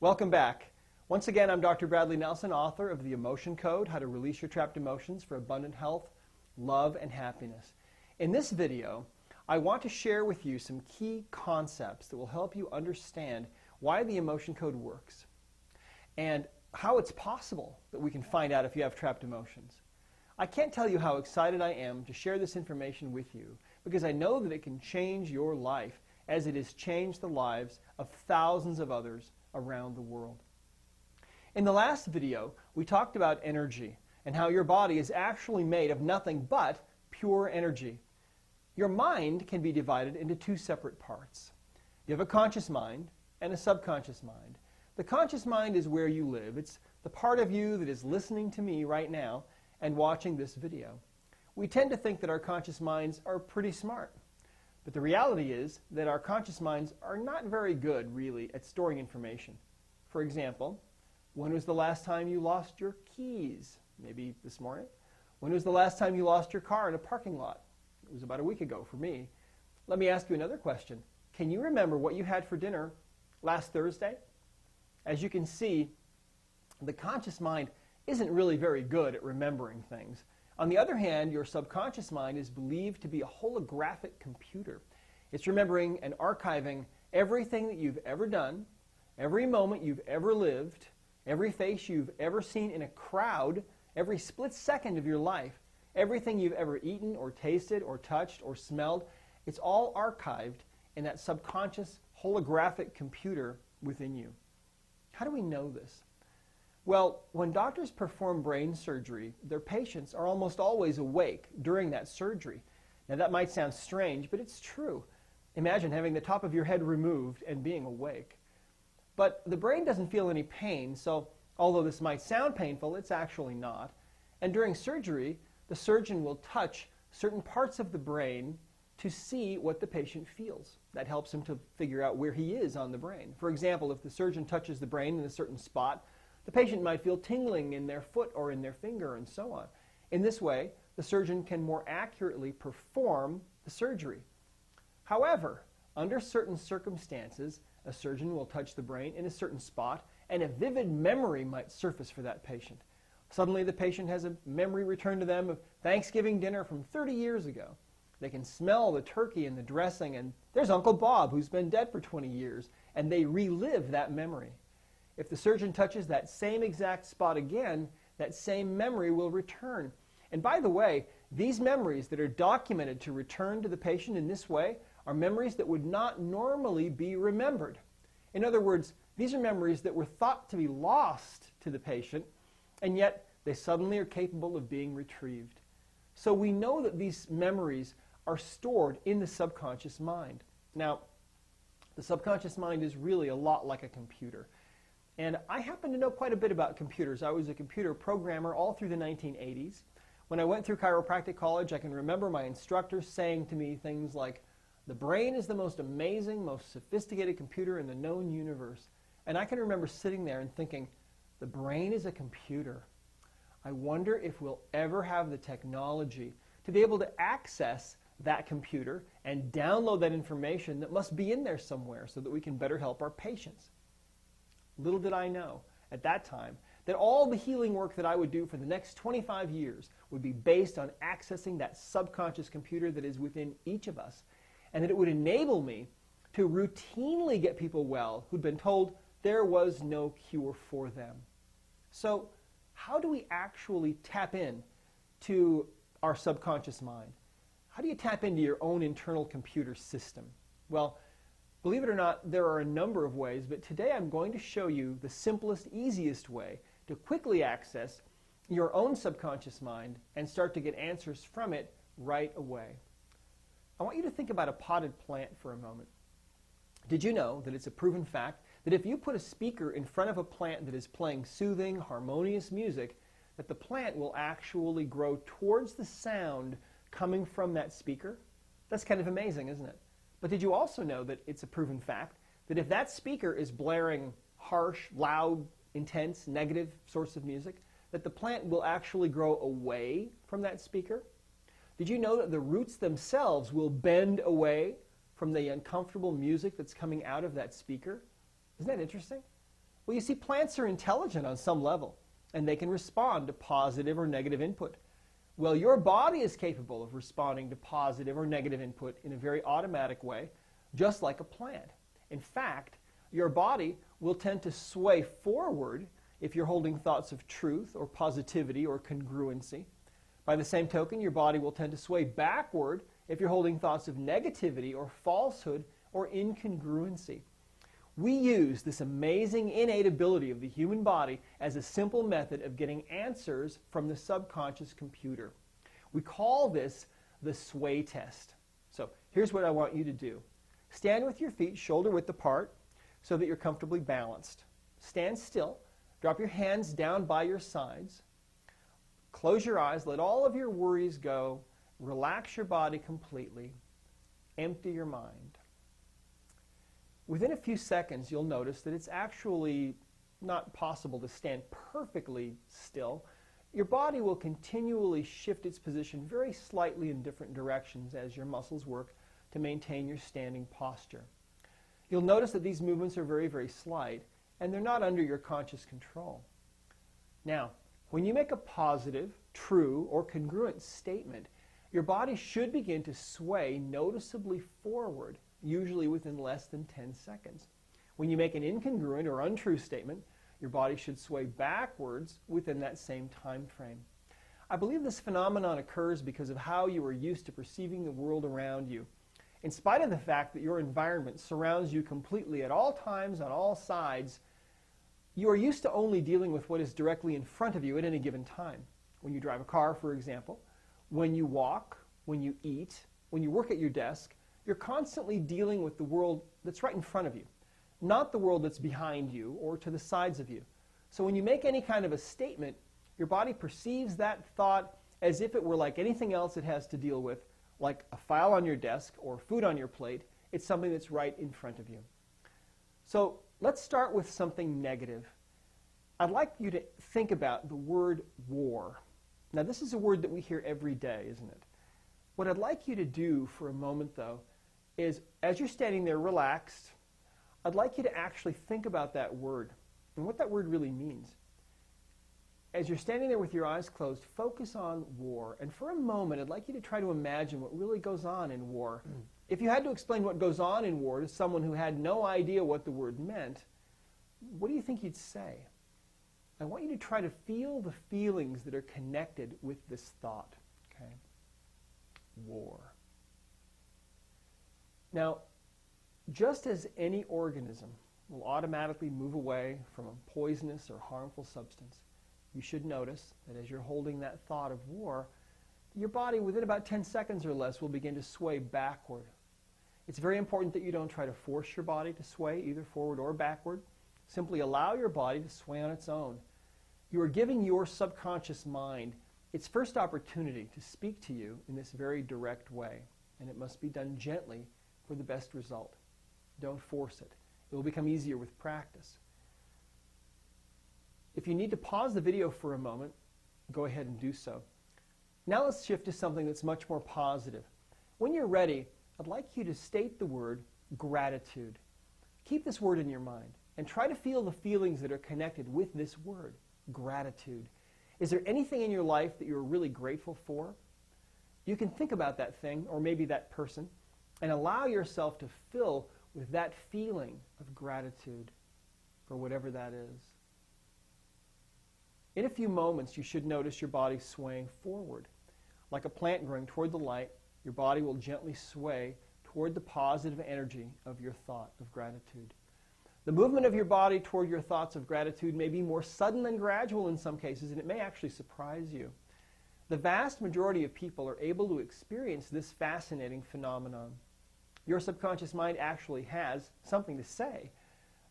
Welcome back. Once again, I'm Dr. Bradley Nelson, author of The Emotion Code, How to Release Your Trapped Emotions for Abundant Health, Love, and Happiness. In this video, I want to share with you some key concepts that will help you understand why the Emotion Code works and how it's possible that we can find out if you have trapped emotions. I can't tell you how excited I am to share this information with you because I know that it can change your life as it has changed the lives of thousands of others around the world. In the last video, we talked about energy and how your body is actually made of nothing but pure energy. Your mind can be divided into two separate parts. You have a conscious mind and a subconscious mind. The conscious mind is where you live. It's the part of you that is listening to me right now and watching this video. We tend to think that our conscious minds are pretty smart. But the reality is that our conscious minds are not very good, really, at storing information. For example, when was the last time you lost your keys? Maybe this morning. When was the last time you lost your car in a parking lot? It was about a week ago for me. Let me ask you another question. Can you remember what you had for dinner last Thursday? As you can see, the conscious mind isn't really very good at remembering things. On the other hand, your subconscious mind is believed to be a holographic computer. It's remembering and archiving everything that you've ever done, every moment you've ever lived, every face you've ever seen in a crowd, every split second of your life, everything you've ever eaten or tasted or touched or smelled. It's all archived in that subconscious holographic computer within you. How do we know this? Well, when doctors perform brain surgery, their patients are almost always awake during that surgery. Now that might sound strange, but it's true. Imagine having the top of your head removed and being awake. But the brain doesn't feel any pain, so although this might sound painful, it's actually not. And during surgery, the surgeon will touch certain parts of the brain to see what the patient feels. That helps him to figure out where he is on the brain. For example, if the surgeon touches the brain in a certain spot, the patient might feel tingling in their foot or in their finger and so on. In this way, the surgeon can more accurately perform the surgery. However, under certain circumstances, a surgeon will touch the brain in a certain spot and a vivid memory might surface for that patient. Suddenly the patient has a memory return to them of Thanksgiving dinner from 30 years ago. They can smell the turkey and the dressing and there's Uncle Bob who's been dead for 20 years and they relive that memory. If the surgeon touches that same exact spot again, that same memory will return. And by the way, these memories that are documented to return to the patient in this way are memories that would not normally be remembered. In other words, these are memories that were thought to be lost to the patient, and yet they suddenly are capable of being retrieved. So we know that these memories are stored in the subconscious mind. Now, the subconscious mind is really a lot like a computer. And I happen to know quite a bit about computers. I was a computer programmer all through the 1980s. When I went through chiropractic college, I can remember my instructor saying to me things like, "The brain is the most amazing, most sophisticated computer in the known universe." And I can remember sitting there and thinking, the brain is a computer. I wonder if we'll ever have the technology to be able to access that computer and download that information that must be in there somewhere so that we can better help our patients. Little did I know at that time that all the healing work that I would do for the next 25 years would be based on accessing that subconscious computer that is within each of us, and that it would enable me to routinely get people well who'd been told there was no cure for them. So how do we actually tap in to our subconscious mind? How do you tap into your own internal computer system? Well, believe it or not, there are a number of ways, but today I'm going to show you the simplest, easiest way to quickly access your own subconscious mind and start to get answers from it right away. I want you to think about a potted plant for a moment. Did you know that it's a proven fact that if you put a speaker in front of a plant that is playing soothing, harmonious music, that the plant will actually grow towards the sound coming from that speaker? That's kind of amazing, isn't it? But did you also know that it's a proven fact that if that speaker is blaring harsh, loud, intense, negative sorts of music, that the plant will actually grow away from that speaker? Did you know that the roots themselves will bend away from the uncomfortable music that's coming out of that speaker? Isn't that interesting? Well, you see, plants are intelligent on some level, and they can respond to positive or negative input. Well, your body is capable of responding to positive or negative input in a very automatic way, just like a plant. In fact, your body will tend to sway forward if you're holding thoughts of truth or positivity or congruency. By the same token, your body will tend to sway backward if you're holding thoughts of negativity or falsehood or incongruency. We use this amazing innate ability of the human body as a simple method of getting answers from the subconscious computer. We call this the sway test. So here's what I want you to do. Stand with your feet shoulder width apart so that you're comfortably balanced. Stand still. Drop your hands down by your sides. Close your eyes. Let all of your worries go. Relax your body completely. Empty your mind. Within a few seconds, you'll notice that it's actually not possible to stand perfectly still. Your body will continually shift its position very slightly in different directions as your muscles work to maintain your standing posture. You'll notice that these movements are very, very slight, and they're not under your conscious control. Now, when you make a positive, true, or congruent statement, your body should begin to sway noticeably forward, usually within less than 10 seconds. When you make an incongruent or untrue statement, your body should sway backwards within that same time frame. I believe this phenomenon occurs because of how you are used to perceiving the world around you. In spite of the fact that your environment surrounds you completely at all times, on all sides, you are used to only dealing with what is directly in front of you at any given time. When you drive a car, for example, when you walk, when you eat, when you work at your desk, you're constantly dealing with the world that's right in front of you, not the world that's behind you or to the sides of you. So when you make any kind of a statement, your body perceives that thought as if it were like anything else it has to deal with, like a file on your desk or food on your plate. It's something that's right in front of you. So let's start with something negative. I'd like you to think about the word war. Now, this is a word that we hear every day, isn't it? What I'd like you to do for a moment, though, is as you're standing there relaxed, I'd like you to actually think about that word and what that word really means. As you're standing there with your eyes closed, focus on war. And for a moment, I'd like you to try to imagine what really goes on in war. If you had to explain what goes on in war to someone who had no idea what the word meant, what do you think you'd say? I want you to try to feel the feelings that are connected with this thought. Okay? War. Now, just as any organism will automatically move away from a poisonous or harmful substance, you should notice that as you're holding that thought of war, your body within about 10 seconds or less will begin to sway backward. It's very important that you don't try to force your body to sway either forward or backward. Simply allow your body to sway on its own. You are giving your subconscious mind its first opportunity to speak to you in this very direct way, and it must be done gently for the best result. Don't force it. It will become easier with practice. If you need to pause the video for a moment, go ahead and do so. Now let's shift to something that's much more positive. When you're ready, I'd like you to state the word gratitude. Keep this word in your mind and try to feel the feelings that are connected with this word, gratitude. Is there anything in your life that you're really grateful for? You can think about that thing, or maybe that person, and allow yourself to fill with that feeling of gratitude for whatever that is. In a few moments, you should notice your body swaying forward. Like a plant growing toward the light, your body will gently sway toward the positive energy of your thought of gratitude. The movement of your body toward your thoughts of gratitude may be more sudden and gradual in some cases, and it may actually surprise you. The vast majority of people are able to experience this fascinating phenomenon. Your subconscious mind actually has something to say.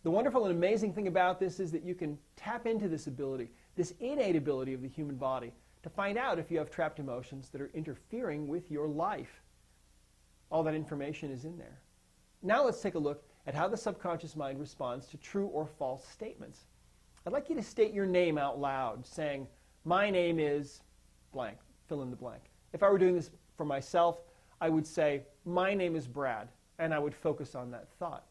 The wonderful and amazing thing about this is that you can tap into this ability, this innate ability of the human body, to find out if you have trapped emotions that are interfering with your life. All that information is in there. Now let's take a look at how the subconscious mind responds to true or false statements. I'd like you to state your name out loud, saying, "My name is blank," fill in the blank. If I were doing this for myself, I would say, "My name is Brad," and I would focus on that thought.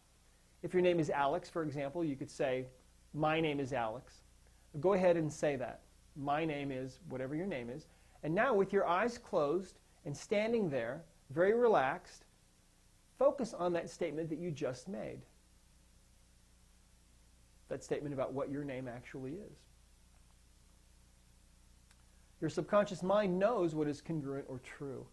If your name is Alex, for example, you could say, my name is Alex. Go ahead and say that. My name is whatever your name is. And now with your eyes closed and standing there, very relaxed, focus on that statement that you just made. That statement about what your name actually is. Your subconscious mind knows what is congruent or true.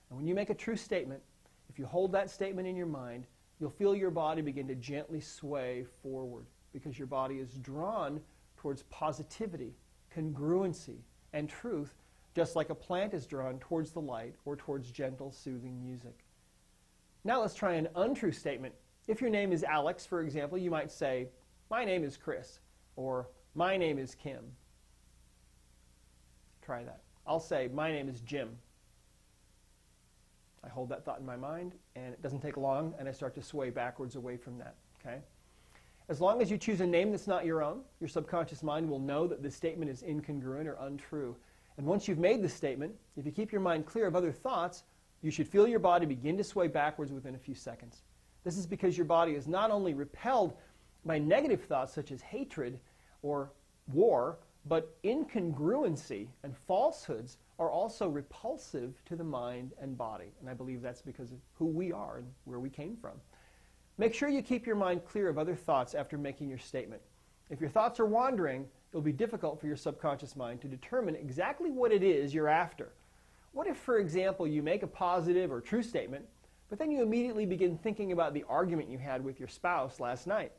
And when you make a true statement, if you hold that statement in your mind, you'll feel your body begin to gently sway forward because your body is drawn towards positivity, congruency, and truth, just like a plant is drawn towards the light or towards gentle, soothing music. Now let's try an untrue statement. If your name is Alex, for example, you might say, my name is Chris, or my name is Kim. Try that. I'll say, my name is Jim. I hold that thought in my mind, and it doesn't take long, and I start to sway backwards away from that. Okay? As long as you choose a name that's not your own, your subconscious mind will know that this statement is incongruent or untrue. And once you've made this statement, if you keep your mind clear of other thoughts, you should feel your body begin to sway backwards within a few seconds. This is because your body is not only repelled by negative thoughts such as hatred or war, but incongruency and falsehoods are also repulsive to the mind and body. And I believe that's because of who we are and where we came from. Make sure you keep your mind clear of other thoughts after making your statement. If your thoughts are wandering, it'll be difficult for your subconscious mind to determine exactly what it is you're after. What if, for example, you make a positive or true statement, but then you immediately begin thinking about the argument you had with your spouse last night?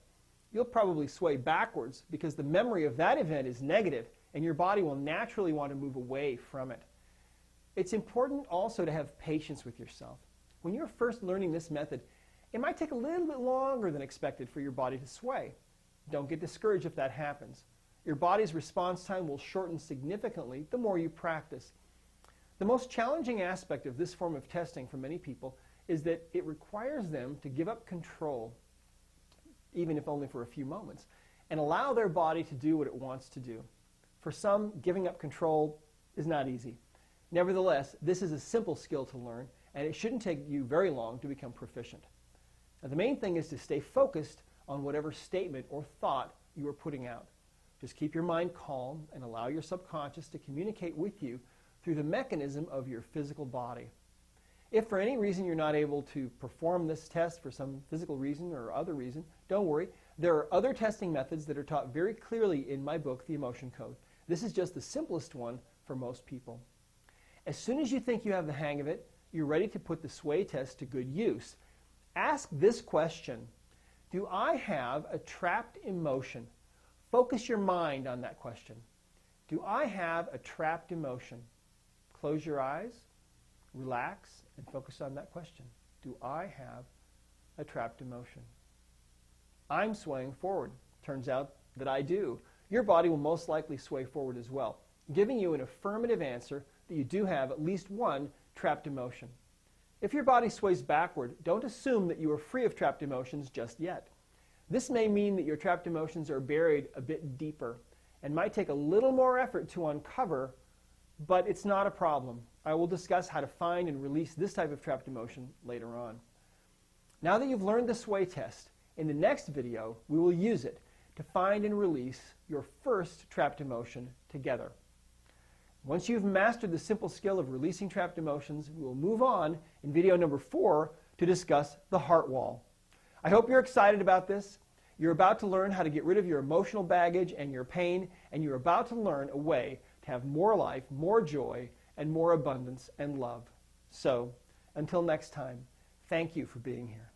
You'll probably sway backwards because the memory of that event is negative, and your body will naturally want to move away from it. It's important also to have patience with yourself. When you're first learning this method, it might take a little bit longer than expected for your body to sway. Don't get discouraged if that happens. Your body's response time will shorten significantly the more you practice. The most challenging aspect of this form of testing for many people is that it requires them to give up control, even if only for a few moments, and allow their body to do what it wants to do. For some, giving up control is not easy. Nevertheless, this is a simple skill to learn, and it shouldn't take you very long to become proficient. Now, the main thing is to stay focused on whatever statement or thought you are putting out. Just keep your mind calm and allow your subconscious to communicate with you through the mechanism of your physical body. If for any reason you're not able to perform this test for some physical reason or other reason, don't worry. There are other testing methods that are taught very clearly in my book, The Emotion Code. This is just the simplest one for most people. As soon as you think you have the hang of it, you're ready to put the sway test to good use. Ask this question: do I have a trapped emotion? Focus your mind on that question. Do I have a trapped emotion? Close your eyes, relax, and focus on that question. Do I have a trapped emotion? I'm swaying forward. Turns out that I do. Your body will most likely sway forward as well, giving you an affirmative answer that you do have at least one trapped emotion. If your body sways backward, don't assume that you are free of trapped emotions just yet. This may mean that your trapped emotions are buried a bit deeper and might take a little more effort to uncover, but it's not a problem. I will discuss how to find and release this type of trapped emotion later on. Now that you've learned the sway test, in the next video, we will use it to find and release your first trapped emotion together. Once you've mastered the simple skill of releasing trapped emotions, we will move on in video number 4 to discuss the heart wall. I hope you're excited about this. You're about to learn how to get rid of your emotional baggage and your pain, and you're about to learn a way to have more life, more joy, and more abundance and love. So, until next time, thank you for being here.